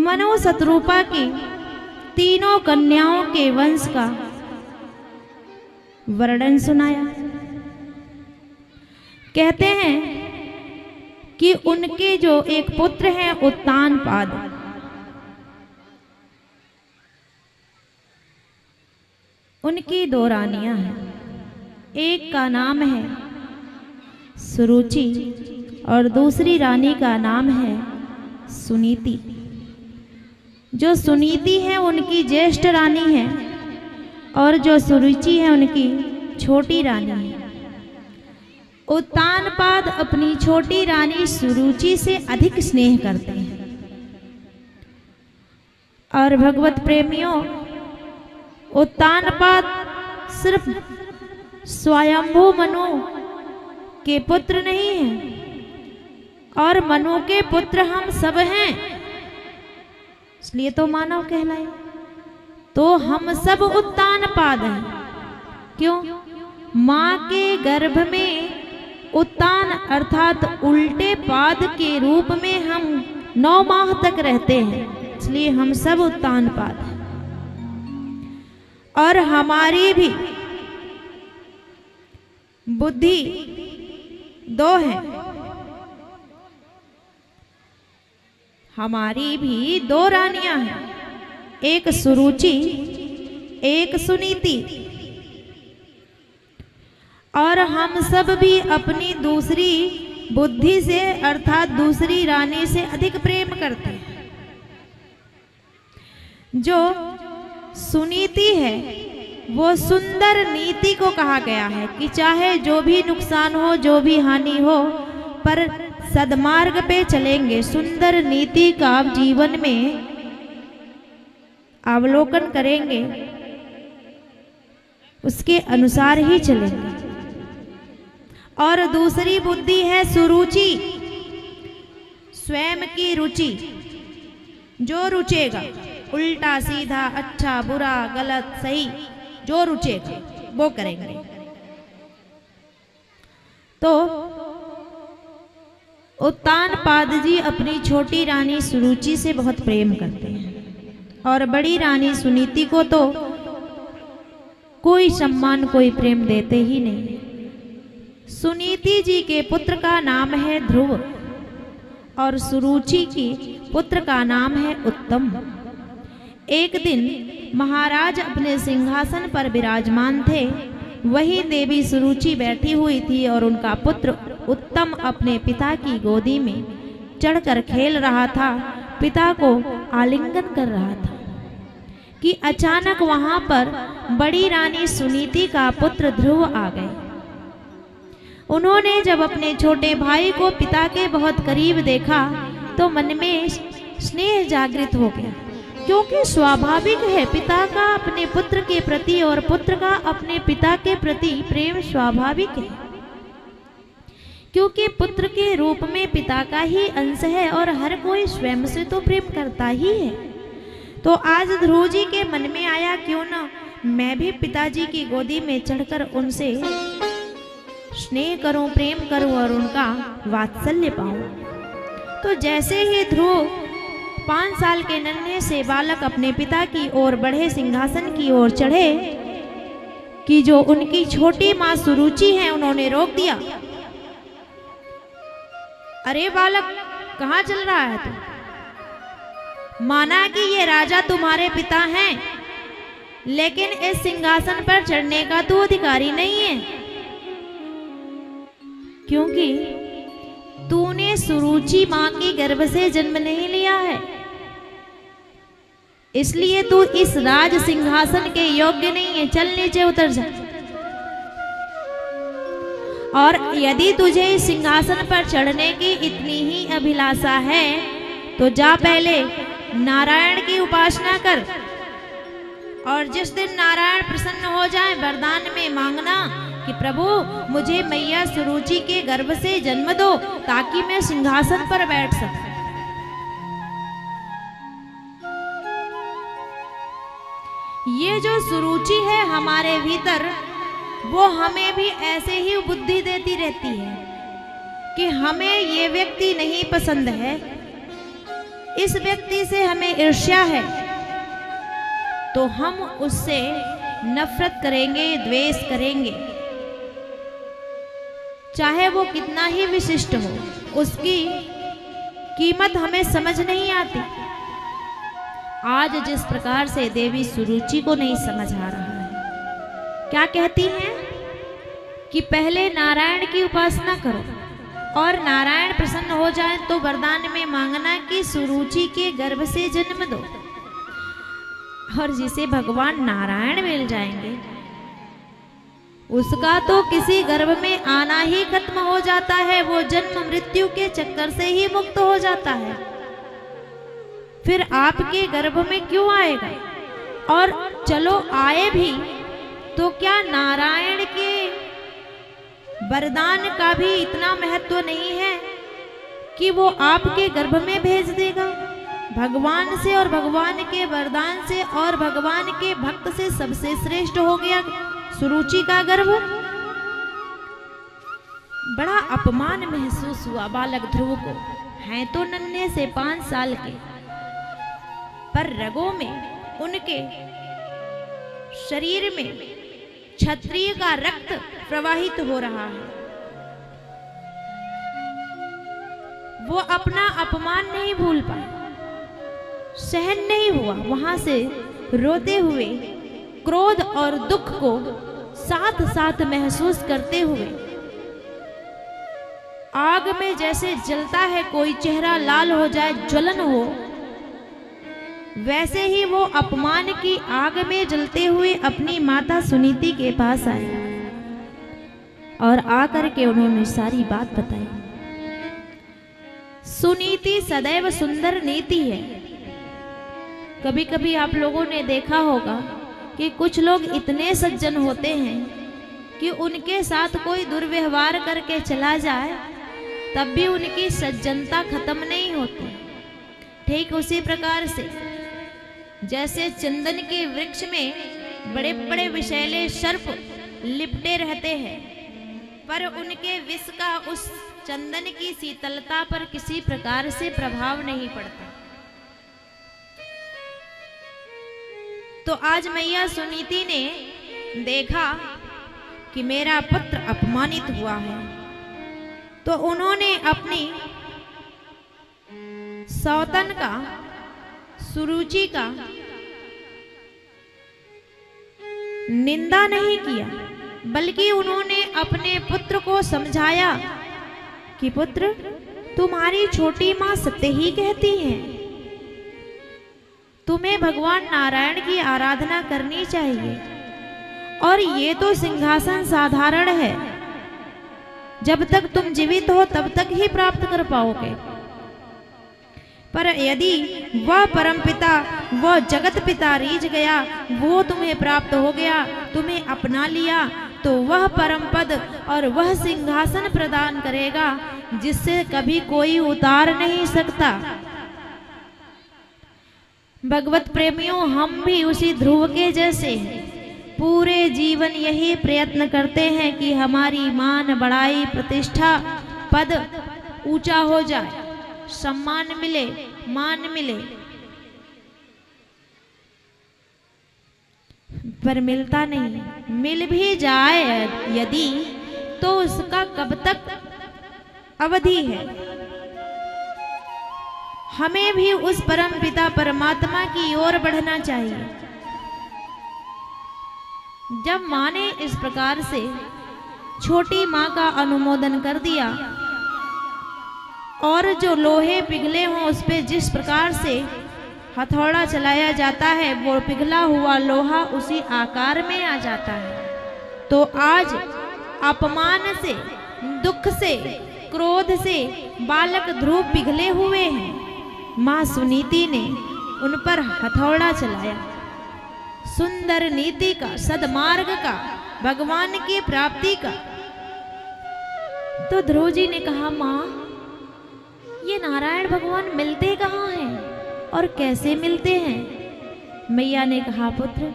मनु शतरूपा की तीनों कन्याओं के वंश का वर्णन सुनाया। कहते हैं कि उनके जो एक पुत्र हैं उत्तानपाद, उनकी दो रानियां हैं। एक का नाम है सुरुचि और दूसरी रानी का नाम है सुनीति। जो सुनीति है उनकी ज्येष्ठ रानी है और जो सुरुचि है उनकी छोटी रानी है। उत्तानपाद अपनी छोटी रानी सुरुचि से अधिक स्नेह करते हैं। और भगवत प्रेमियों, उत्तानपाद सिर्फ स्वयंभू मनु के पुत्र नहीं हैं और मनु के पुत्र हम सब हैं, इसलिए तो मानव कहलाए। तो हम सब उत्तानपाद हैं। क्यों? माँ के गर्भ में उत्तान अर्थात उल्टे पाद के रूप में हम 9 माह तक रहते हैं, इसलिए हम सब उत्तानपाद हैं। और हमारी भी बुद्धि 2 है। हमारी भी 2 रानियां हैं, एक सुरुचि एक सुनीति। और हम सब भी अपनी दूसरी बुद्धि से अर्थात दूसरी रानी से अधिक प्रेम करते हैं। जो सुनीति है वो सुंदर नीति को कहा गया है कि चाहे जो भी नुकसान हो, जो भी हानि हो, पर सद्मार्ग पे चलेंगे। सुंदर नीति का आप जीवन में अवलोकन करेंगे, उसके अनुसार ही चलेंगे। और दूसरी बुद्धि है सुरुचि, स्वयं की रुचि। जो रुचेगा, उल्टा सीधा, अच्छा बुरा गलत सही, जो रुचेगा वो करेंगे। तो उत्तानपाद जी अपनी छोटी रानी सुरुचि से बहुत प्रेम करते हैं और बड़ी रानी सुनीति को तो कोई सम्मान कोई प्रेम देते ही नहीं। सुनीति जी के पुत्र का नाम है ध्रुव और सुरुचि की पुत्र का नाम है उत्तम। एक दिन महाराज अपने सिंहासन पर विराजमान थे। वही देवी सुरुचि बैठी हुई थी और उनका पुत्र उत्तम अपने पिता की गोदी में चढ़कर खेल रहा था, पिता को आलिंगन कर रहा था कि अचानक वहां पर बड़ी रानी सुनीति का पुत्र ध्रुव आ गए। उन्होंने जब अपने छोटे भाई को पिता के बहुत करीब देखा तो मन में स्नेह जागृत हो गया, क्योंकि स्वाभाविक है पिता का अपने पुत्र के प्रति और पुत्र का अपने पिता के प्रति प्रेम स्वाभाविक है, क्योंकि पुत्र के रूप में पिता का ही अंश है और हर कोई स्वयं से तो प्रेम करता ही है। तो आज ध्रुव जी के मन में आया क्यों ना मैं भी पिताजी की गोदी में चढ़कर उनसे स्नेह करूं, प्रेम करूं और उनका वात्सल्य पाऊं। तो जैसे ही ध्रुव 5 साल के नन्हे से बालक अपने पिता की ओर बढ़े, सिंहासन की ओर चढ़े, कि जो उनकी छोटी माँ सुरुचि है उन्होंने रोक दिया। अरे बालक, कहाँ चल रहा है तू? माना कि ये राजा तुम्हारे पिता हैं, लेकिन इस सिंहासन पर चढ़ने का तू अधिकारी नहीं है, क्योंकि तूने सुरुचि माँ की गर्भ से जन्म नहीं लिया है, इसलिए तू इस राज सिंहासन के योग्य नहीं है। चल नीचे उतर जा। और यदि तुझे इस सिंहासन पर चढ़ने की इतनी ही अभिलाषा है तो जा पहले नारायण की उपासना कर, और जिस दिन नारायण प्रसन्न हो जाए वरदान में मांगना कि प्रभु मुझे मैया सुरुचि के गर्भ से जन्म दो ताकि मैं सिंहासन पर बैठ सकूं। ये जो सुरुचि है हमारे भीतर, वो हमें भी ऐसे ही बुद्धि देती रहती है कि हमें ये व्यक्ति नहीं पसंद है, इस व्यक्ति से हमें ईर्ष्या है तो हम उससे नफरत करेंगे, द्वेष करेंगे, चाहे वो कितना ही विशिष्ट हो, उसकी कीमत हमें समझ नहीं आती। आज जिस प्रकार से देवी सुरुचि को नहीं समझ आ रहा है, क्या कहती हैं कि पहले नारायण की उपासना करो और नारायण प्रसन्न हो जाए तो वरदान में मांगना कि सुरुचि के गर्भ से जन्म दो, और जिसे भगवान नारायण मिल जाएंगे उसका तो किसी गर्भ में आना ही खत्म हो जाता है, वो जन्म मृत्यु के चक्कर से ही मुक्त हो जाता है। फिर आपके गर्भ में क्यों आएगा? और चलो आए भी तो क्या नारायण के वरदान का भी इतना महत्व नहीं है कि वो आपके गर्भ में भेज देगा? भगवान से और भगवान के वरदान से और भगवान के भक्त से सबसे श्रेष्ठ हो गया सुरुचि का गर्भ। बड़ा अपमान महसूस हुआ बालक ध्रुव को। हैं तो नन्हे से 5 साल के, पर रगों में, उनके शरीर में क्षत्रिय का रक्त प्रवाहित हो रहा है। वो अपना अपमान नहीं भूल पाए, सहन नहीं हुआ। वहां से रोते हुए क्रोध और दुख को साथ साथ महसूस करते हुए, आग में जैसे जलता है कोई चेहरा लाल हो जाए, ज्वलन हो, वैसे ही वो अपमान की आग में जलते हुए अपनी माता सुनीति के पास आए और आकर के उन्होंने सारी बात बताई। सुनीति सदैव सुंदर नीति है। कभी कभी आप लोगों ने देखा होगा कि कुछ लोग इतने सज्जन होते हैं कि उनके साथ कोई दुर्व्यवहार करके चला जाए तब भी उनकी सज्जनता खत्म नहीं होती। ठीक उसी प्रकार से जैसे चंदन के वृक्ष में बड़े बड़े विषैले सर्प लिपटे रहते हैं, पर उनके विष का उस चंदन की शीतलता पर किसी प्रकार से प्रभाव नहीं पड़ता। तो आज मैया सुनीति ने देखा कि मेरा पुत्र अपमानित हुआ है, तो उन्होंने अपनी सौतन का, सुरुचि का निंदा नहीं किया, बल्कि उन्होंने अपने पुत्र को समझाया कि पुत्र, तुम्हारी छोटी माँ सत्य ही कहती है, तुम्हें भगवान नारायण की आराधना करनी चाहिए। और ये तो सिंहासन साधारण है, जब तक तुम जीवित हो तब तक ही प्राप्त कर पाओगे, पर यदि वह परमपिता, वह जगत पिता रीझ गया, वो तुम्हें प्राप्त हो गया, तुम्हें अपना लिया, तो वह परम पद और वह सिंहासन प्रदान करेगा जिससे कभी कोई उतार नहीं सकता। भगवत प्रेमियों, हम भी उसी ध्रुव के जैसे हैं। पूरे जीवन यही प्रयत्न करते हैं कि हमारी मान बढ़ाई, प्रतिष्ठा, पद ऊंचा हो जाए, सम्मान मिले, मान मिले, पर मिलता नहीं। मिल भी जाए यदि, तो उसका कब तक अवधि है। हमें भी उस परम पिता परमात्मा की ओर बढ़ना चाहिए। जब माँ ने इस प्रकार से छोटी माँ का अनुमोदन कर दिया और जो लोहे पिघले हों उस पे जिस प्रकार से हथौड़ा चलाया जाता है, वो पिघला हुआ लोहा उसी आकार में आ जाता है। तो आज अपमान से, दुख से, क्रोध से बालक ध्रुव पिघले हुए हैं। माँ सुनीति ने उन पर हथौड़ा चलाया, सुंदर नीति का, सदमार्ग का, भगवान की प्राप्ति का। तो ध्रुव जी ने कहा, माँ ये नारायण भगवान मिलते कहाँ हैं और कैसे मिलते हैं? मैया ने कहा, पुत्र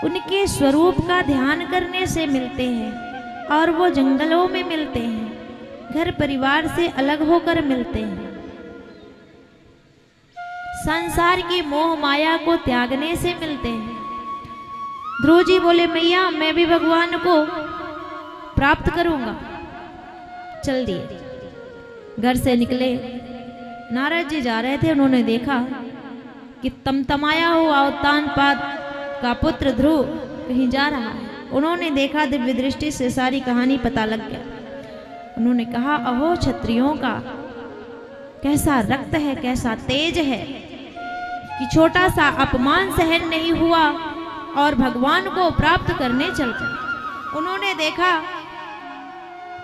उनके स्वरूप का ध्यान करने से मिलते हैं, और वो जंगलों में मिलते हैं, घर परिवार से अलग होकर मिलते हैं। संसार की मोह माया को त्यागने से मिलते हैं। ध्रुव जी बोले मैया मैं भी भगवान को प्राप्त करूंगा। चल दिए, घर से निकले। नारद जी जा रहे थे, उन्होंने देखा कि तमतमाया हुआ उत्तानपाद का पुत्र ध्रुव कहीं जा रहा है। उन्होंने देखा, दिव्य दृष्टि से सारी कहानी पता लग गया। उन्होंने कहा अहो क्षत्रियों का कैसा रक्त है, कैसा तेज है कि छोटा सा अपमान सहन नहीं हुआ और भगवान को प्राप्त करने चल पड़े। उन्होंने देखा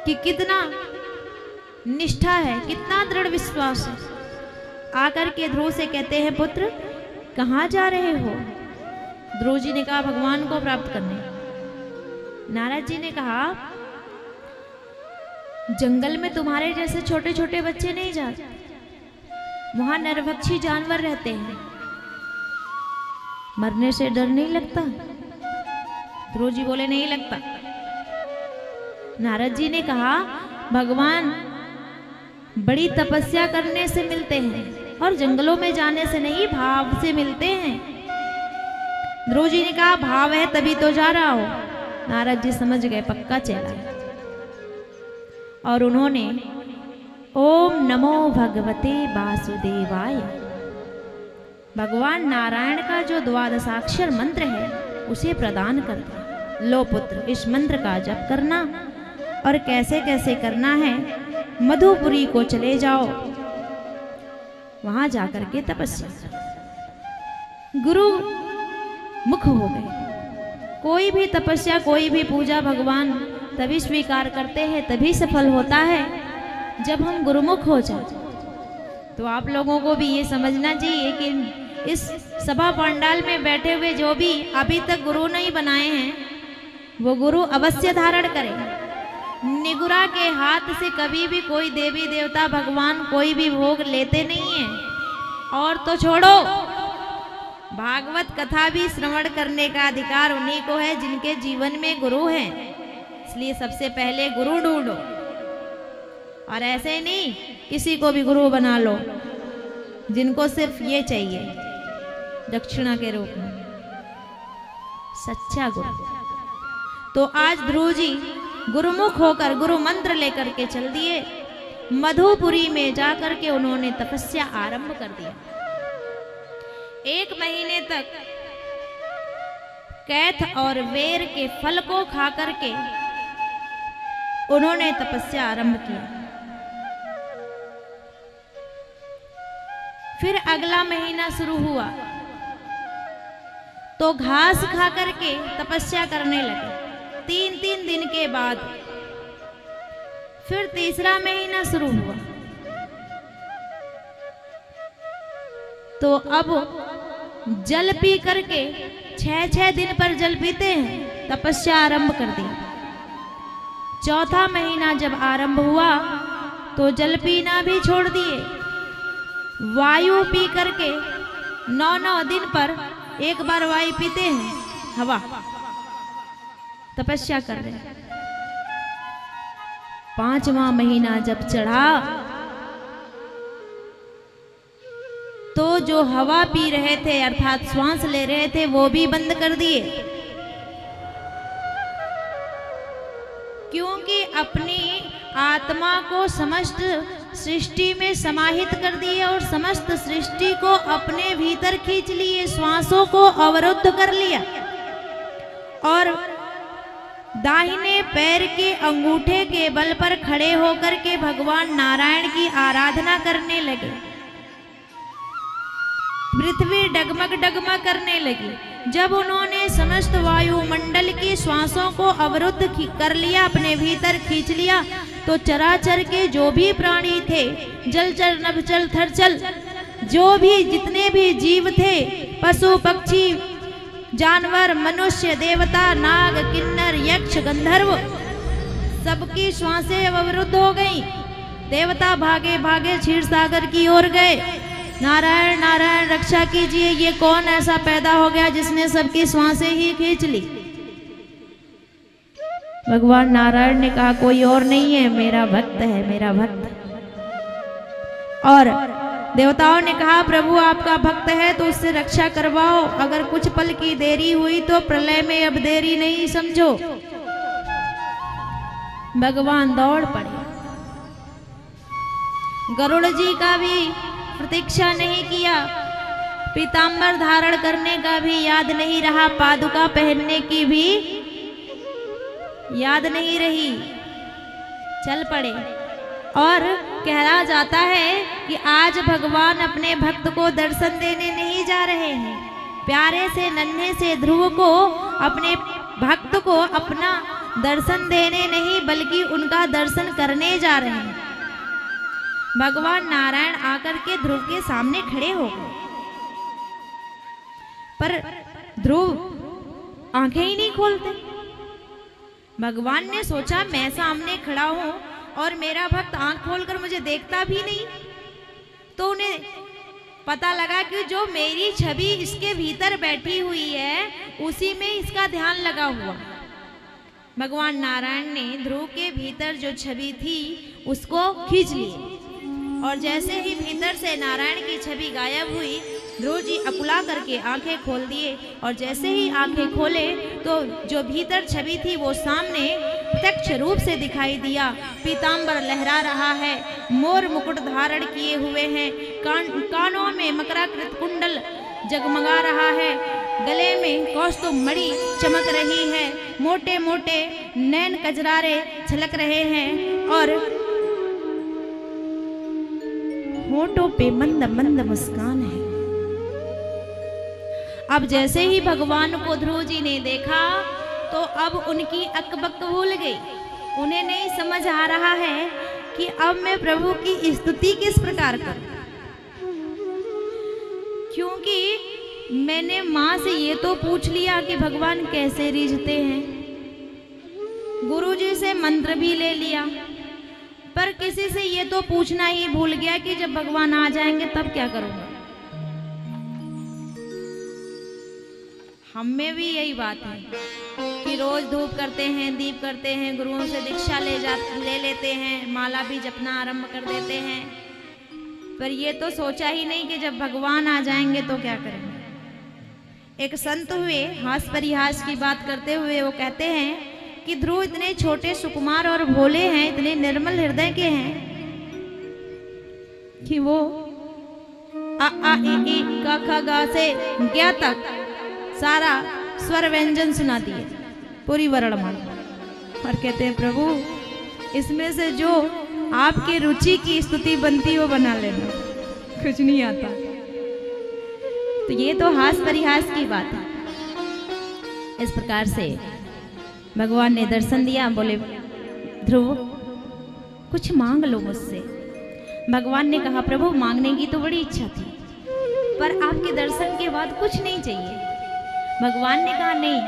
कि कितना निष्ठा है, कितना दृढ़ विश्वास है। आकर के ध्रुव से कहते हैं पुत्र कहाँ जा रहे हो? ध्रुव जी ने कहा भगवान को प्राप्त करने। नारद जी ने कहा जंगल में तुम्हारे जैसे छोटे छोटे बच्चे नहीं जाते, वहां नरभक्षी जानवर रहते हैं, मरने से डर नहीं लगता? ध्रुव जी बोले नहीं लगता। नारद जी ने कहा भगवान बड़ी तपस्या करने से मिलते हैं और जंगलों में जाने से नहीं, भाव से मिलते हैं। ध्रुव जी ने कहा भाव है तभी तो जा रहा हो। नारद जी समझ गए पक्का चेला है और उन्होंने ओम नमो भगवते वासुदेवाय, भगवान नारायण का जो द्वादशाक्षर मंत्र है उसे प्रदान कर दिया। लो पुत्र इस मंत्र का जप करना और कैसे कैसे करना है, मधुपुरी को चले जाओ, वहां जाकर के तपस्या। गुरु मुख हो गए। कोई भी तपस्या, कोई भी पूजा भगवान तभी स्वीकार करते हैं, तभी सफल होता है जब हम गुरुमुख हो जाए। तो आप लोगों को भी ये समझना चाहिए कि इस सभा पंडाल में बैठे हुए जो भी अभी तक गुरु नहीं बनाए हैं वो गुरु अवश्य धारण करें। निगुरा के हाथ से कभी भी कोई देवी देवता भगवान कोई भी भोग लेते नहीं है। और तो छोड़ो, भागवत कथा भी श्रवण करने का अधिकार उन्हीं को है जिनके जीवन में गुरु हैं। इसलिए सबसे पहले गुरु ढूंढो और ऐसे नहीं किसी को भी गुरु बना लो जिनको सिर्फ ये चाहिए दक्षिणा के रूप में, सच्चा गुरु। तो आज ध्रुव जी गुरुमुख होकर गुरु मंत्र लेकर के चल दिए। मधुपुरी में जाकर के उन्होंने तपस्या आरंभ कर दिया। 1 महीने तक कैथ और वेर के फल को खा करके उन्होंने तपस्या आरंभ किया। फिर अगला महीना शुरू हुआ तो घास खा करके तपस्या करने लगे। 3 दिन के बाद फिर तीसरा महीना शुरू हुआ तो अब जल पी करके 6 दिन पर जल पीते हैं, तपस्या आरंभ कर दी। चौथा महीना जब आरंभ हुआ तो जल पीना भी छोड़ दिए। वायु पी करके 9 दिन पर एक बार वायु पीते हैं, हवा, तपस्या कर रहे हैं। 5वां महीना जब चढ़ा तो जो हवा पी रहे थे अर्थात श्वास ले रहे थे वो भी बंद कर दिए, क्योंकि अपनी आत्मा को समस्त सृष्टि में समाहित कर दिए और समस्त सृष्टि को अपने भीतर खींच लिए, श्वासों को अवरुद्ध कर लिया और दाहिने पैर के अंगूठे के बल पर खड़े होकर के भगवान नारायण की आराधना करने लगे। पृथ्वी डगमग डगमग करने लगी। जब उन्होंने समस्त वायुमंडल की श्वासों को अवरुद्ध कर लिया, अपने भीतर खींच लिया, तो चराचर के जो भी प्राणी थे, जलचर नभचर थरचर, जो भी जितने भी जीव थे, पशु पक्षी जानवर मनुष्य देवता नाग किन्नर यक्ष गंधर्व, सबकी श्वासें अवरुद्ध हो गई। देवता भागे भागे क्षीर सागर की ओर गए। नारायण नारायण रक्षा कीजिए, ये कौन ऐसा पैदा हो गया जिसने सबकी श्वासें ही खींच ली। भगवान नारायण ने कहा कोई और नहीं है, मेरा भक्त है, मेरा भक्त। और देवताओं ने कहा प्रभु आपका भक्त है तो उससे रक्षा करवाओ, अगर कुछ पल की देरी हुई तो प्रलय में अब देरी नहीं समझो। भगवान दौड़ पड़े, गरुड़ जी का भी प्रतीक्षा नहीं किया, पीतांबर धारण करने का भी याद नहीं रहा, पादुका पहनने की भी याद नहीं रही, चल पड़े। और कहा जाता है कि आज भगवान अपने भक्त को दर्शन देने नहीं जा रहे हैं, प्यारे से नन्हे से ध्रुव को, अपने भक्त को अपना दर्शन देने नहीं बल्कि उनका दर्शन करने जा रहे हैं। भगवान नारायण आकर के ध्रुव के सामने खड़े हो गए, पर ध्रुव आंखें ही नहीं खोलते। भगवान ने सोचा मैं सामने खड़ा हूं और मेरा भक्त आंख खोलकर मुझे देखता भी नहीं, तो उन्हें पता लगा कि जो मेरी छवि इसके भीतर बैठी हुई है उसी में इसका ध्यान लगा हुआ। भगवान नारायण ने ध्रुव के भीतर जो छवि थी उसको खींच ली, और जैसे ही भीतर से नारायण की छवि गायब हुई, ध्रुव जी अकुला करके आंखें खोल दिए, और जैसे ही आंखें खोले तो जो भीतर छवि थी वो सामने प्रत्यक्ष रूप से दिखाई दिया। पीतांबर लहरा रहा है, मोर मुकुट धारण किए हुए हैं, कानों में मकराकृत कुंडल जगमगा रहा है, गले में कौस्तुभ मणि चमक रही है, मोटे मोटे नैन कजरारे छलक रहे हैं, और होठों पे मंद मंद मुस्कान है। अब जैसे ही भगवान को ध्रुव जी ने देखा तो अब उनकी अकबक भूल गई, उन्हें नहीं समझ आ रहा है कि अब मैं प्रभु की स्तुति किस प्रकार करूं, क्योंकि मैंने माँ से ये तो पूछ लिया कि भगवान कैसे रीझते हैं, गुरु जी से मंत्र भी ले लिया, पर किसी से ये तो पूछना ही भूल गया कि जब भगवान आ जाएंगे तब क्या करूंगा। हम में भी यही बात है कि रोज धूप करते हैं, दीप करते हैं, गुरुओं से दीक्षा ले लेते हैं, माला भी जपना आरंभ कर देते हैं, पर ये तो सोचा ही नहीं कि जब भगवान आ जाएंगे तो क्या करेंगे। एक संत हुए, हास परिहास की बात करते हुए वो कहते हैं कि ध्रुव इतने छोटे सुकुमार और भोले हैं, इतने निर्मल हृदय के हैं कि वो आ आ ई का खा गा से ज्ञा तक सारा स्वर व्यंजन सुना दिए, पूरी वर्णमाला, और कहते हैं प्रभु इसमें से जो आपकी रुचि की स्तुति बनती वो बना लेना, कुछ नहीं आता। तो ये तो हास परिहास की बात है। इस प्रकार से भगवान ने दर्शन दिया, बोले ध्रुव कुछ मांग लो मुझसे। भगवान ने कहा प्रभु मांगने की तो बड़ी इच्छा थी, पर आपके दर्शन के बाद कुछ नहीं चाहिए। भगवान ने कहा नहीं,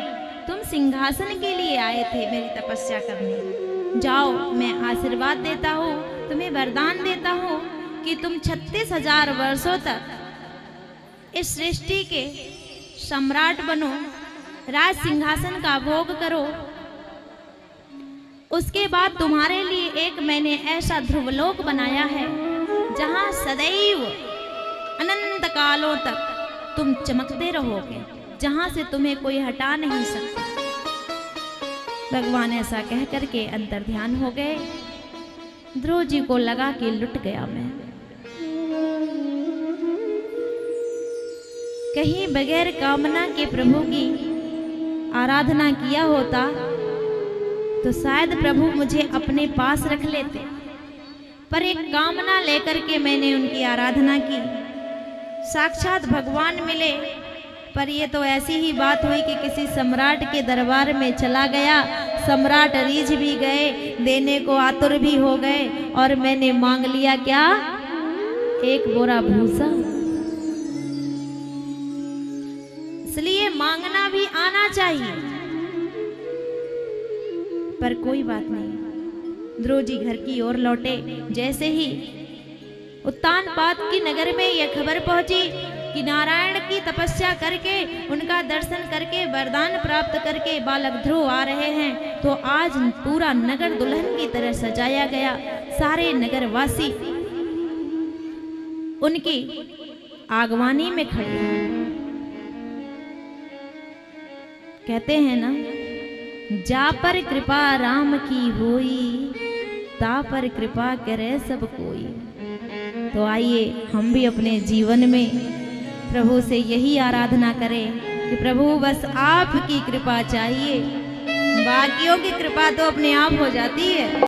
तुम सिंहासन के लिए आए थे मेरी तपस्या करने, जाओ मैं आशीर्वाद देता हूँ, तुम्हें वरदान देता हूँ कि तुम 36,000 वर्षों तक इस सृष्टि के सम्राट बनो, राज सिंहासन का भोग करो। उसके बाद तुम्हारे लिए एक मैंने ऐसा ध्रुवलोक बनाया है जहां सदैव अनंत कालों तक तुम चमकते रहोगे, जहां से तुम्हें कोई हटा नहीं सकता। भगवान ऐसा कह करके अंतर ध्यान हो गए। ध्रुव जी को लगा कि लुट गया मैं, कहीं बगैर कामना के प्रभु की आराधना किया होता तो शायद प्रभु मुझे अपने पास रख लेते, पर एक कामना लेकर के मैंने उनकी आराधना की। साक्षात भगवान मिले, पर ये तो ऐसी ही बात हुई कि किसी सम्राट के दरबार में चला गया, सम्राट रीझ भी गए, देने को आतुर भी हो गए, और मैंने मांग लिया क्या, एक बोरा भूसा। इसलिए मांगना भी आना चाहिए, पर कोई बात नहीं। ध्रुव जी घर की ओर लौटे। जैसे ही उत्तानपाद की नगर में यह खबर पहुंची कि नारायण की तपस्या करके, उनका दर्शन करके, वरदान प्राप्त करके बालक ध्रुव आ रहे हैं, तो आज पूरा नगर दुल्हन की तरह सजाया गया। सारे नगरवासी उनकी आगवानी में खड़े हैं। कहते हैं ना, जा पर कृपा राम की होई, ता पर कृपा करे सब कोई। तो आइए हम भी अपने जीवन में प्रभु से यही आराधना करें कि प्रभु बस आपकी कृपा चाहिए, बाकियों की कृपा तो अपने आप हो जाती है।